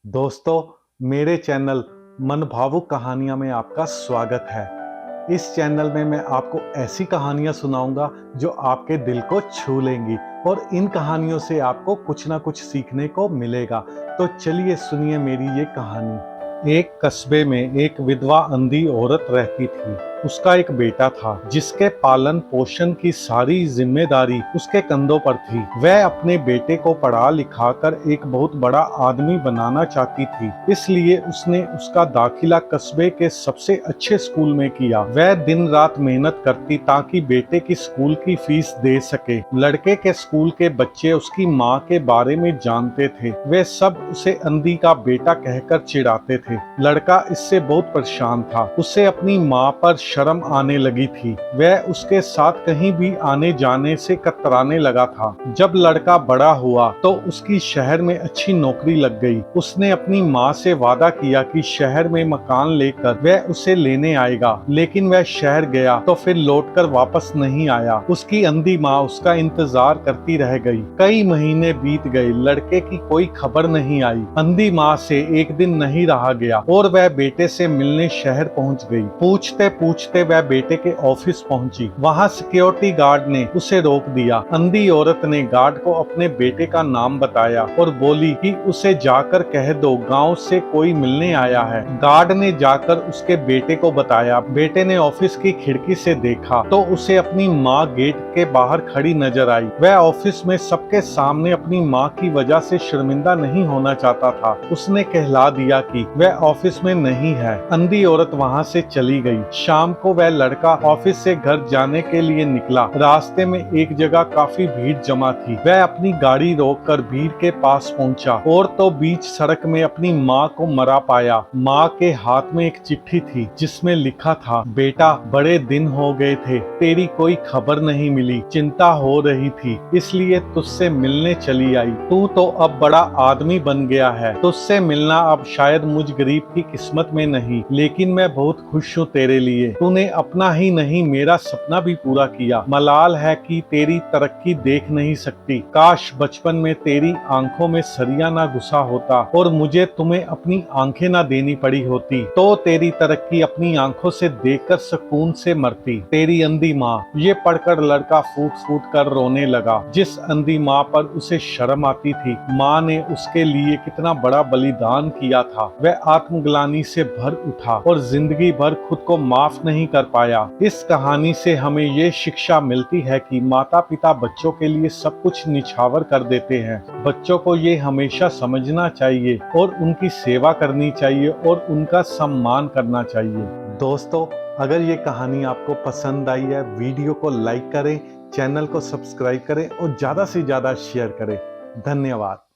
दोस्तों, मेरे चैनल मन भावुक कहानियाँ में आपका स्वागत है। इस चैनल में मैं आपको ऐसी कहानियाँ सुनाऊंगा जो आपके दिल को छू लेंगी और इन कहानियों से आपको कुछ ना कुछ सीखने को मिलेगा। तो चलिए सुनिए मेरी ये कहानी। एक कस्बे में एक विधवा अंधी औरत रहती थी। उसका एक बेटा था जिसके पालन पोषण की सारी जिम्मेदारी उसके कंधों पर थी। वह अपने बेटे को पढ़ा लिखा कर एक बहुत बड़ा आदमी बनाना चाहती थी, इसलिए उसने उसका दाखिला कस्बे के सबसे अच्छे स्कूल में किया। वह दिन रात मेहनत करती ताकि बेटे की स्कूल की फीस दे सके। लड़के के स्कूल के बच्चे उसकी माँ के बारे में जानते थे। वे सब उसे अंधी का बेटा कहकर चिढ़ाते थे। लड़का इससे बहुत परेशान था। उसे अपनी माँ पर शर्म आने लगी थी। वह उसके साथ कहीं भी आने जाने से कतराने लगा था। जब लड़का बड़ा हुआ तो उसकी शहर में अच्छी नौकरी लग गई। उसने अपनी माँ से वादा किया कि शहर में मकान लेकर वह उसे लेने आएगा, लेकिन वह शहर गया तो फिर लौटकर वापस नहीं आया। उसकी अंधी माँ उसका इंतजार करती रह गई। कई महीने बीत गए, लड़के की कोई खबर नहीं आई। अंधी माँ से एक दिन नहीं रहा गया और वह बेटे से मिलने शहर पहुंच गई। पूछते पूछते वह बेटे के ऑफिस पहुंची। वहां सिक्योरिटी गार्ड ने उसे रोक दिया। अंधी औरत ने गार्ड को अपने बेटे का नाम बताया और बोली कि उसे जाकर कह दो गांव से कोई मिलने आया है। गार्ड ने जाकर उसके बेटे को बताया। बेटे ने ऑफिस की खिड़की से देखा तो उसे अपनी माँ गेट के बाहर खड़ी नजर आई। वह ऑफिस में सबके सामने अपनी माँ की वजह से शर्मिंदा नहीं होना चाहता था। उसने कहला दिया कि वह ऑफिस में नहीं है। अंधी औरत वहां से चली गई। शाम को वह लड़का ऑफिस से घर जाने के लिए निकला। रास्ते में एक जगह काफी भीड़ जमा थी। वह अपनी गाड़ी रोककर भीड़ के पास पहुंचा और तो बीच सड़क में अपनी माँ को मरा पाया। माँ के हाथ में एक चिट्ठी थी जिसमें लिखा था, बेटा बड़े दिन हो गए थे, तेरी कोई खबर नहीं मिली, चिंता हो रही थी, इसलिए तुझसे मिलने चली आई। तू तो अब बड़ा आदमी बन गया है, तुझसे मिलना अब शायद मुझ गरीब की किस्मत में नहीं, लेकिन मैं बहुत खुश हूँ तेरे लिए। तूने अपना ही नहीं मेरा सपना भी पूरा किया। मलाल है कि तेरी तरक्की देख नहीं सकती। काश बचपन में तेरी आंखों में सरिया ना घुसा होता और मुझे तुम्हें अपनी आंखें ना देनी पड़ी होती, तो तेरी तरक्की अपनी आंखों से देखकर सुकून से मरती। तेरी अंधी माँ। ये पढ़कर लड़का फूट फूट कर रोने लगा। जिस अंधी माँ पर उसे शर्म आती थी, माँ ने उसके लिए कितना बड़ा बलिदान किया था। वह आत्मग्लानि से भर उठा और जिंदगी भर खुद को माफ नहीं कर पाया। इस कहानी से हमें ये शिक्षा मिलती है कि माता पिता बच्चों के लिए सब कुछ निछावर कर देते हैं। बच्चों को ये हमेशा समझना चाहिए और उनकी सेवा करनी चाहिए और उनका सम्मान करना चाहिए। दोस्तों, अगर ये कहानी आपको पसंद आई है, वीडियो को लाइक करें, चैनल को सब्सक्राइब करें और ज्यादा से ज्यादा शेयर करें। धन्यवाद।